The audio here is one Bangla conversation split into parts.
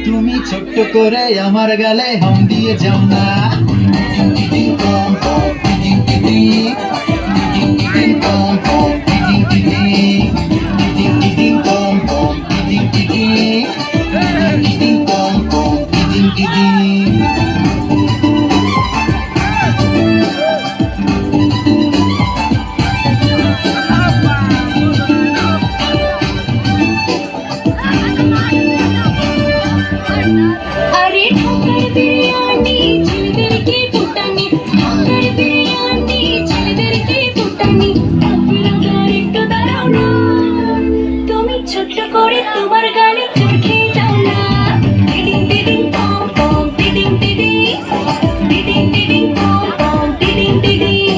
তুমি ছোট্ট করে আমার গালে হাম দিয়ে যাও না। আরে ঢাকার বিরিয়ানি ছেলেদেরকে ফুটানি, ঢাকার বিরিয়ানি ছেলেদেরকে ফুটানি। আপনার একটু দাঁড়াও না, তুমি ছোট্ট করে তোমার গালে চোর খেয়ে যাও না। টিডিং টিডিং পম পম টিডিং টিডিং, টিডিং টিডিং পম পম টিডিং টিডিং,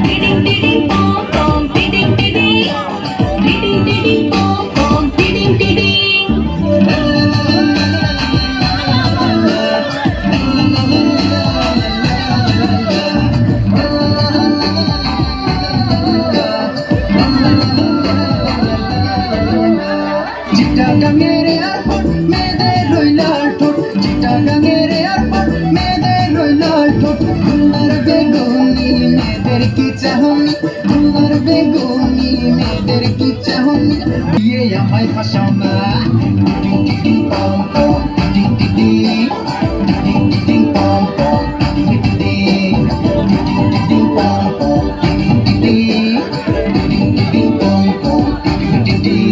টিডিং টিডিং পম পম টিডিং টিডিং, টিডিং টিডিং পম পম টিডিং টিডিং। চিটাগাঙের এয়ারপোর্ট মেয়েদের রইলার ঠোঁট, চিটাগাঙের এয়ারপোর্ট মেয়েদের রইলার ঠোঁট। খুলনার বেগুনি মেয়েদের কি চাহনি, খুলনার বেগুনি মেয়েদের কি চাহনি। বিয়ে আমায় ফাঁসাও না। পম পম টিটিং টিটিং, টিটিং টিটিং পম পম টিটিং টিটিং, টিটিং টিটিং পম পম টিটিং টিটিং, টিটিং টিটিং পম পম টিটিং টিটিং।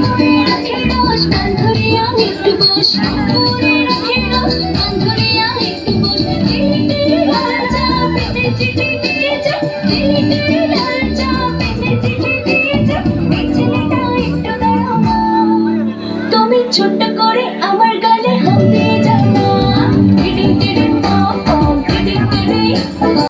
ধরে রাখে রস, কান ধরে আমি একটু বস, ধরে রাখে রস, কান ধরে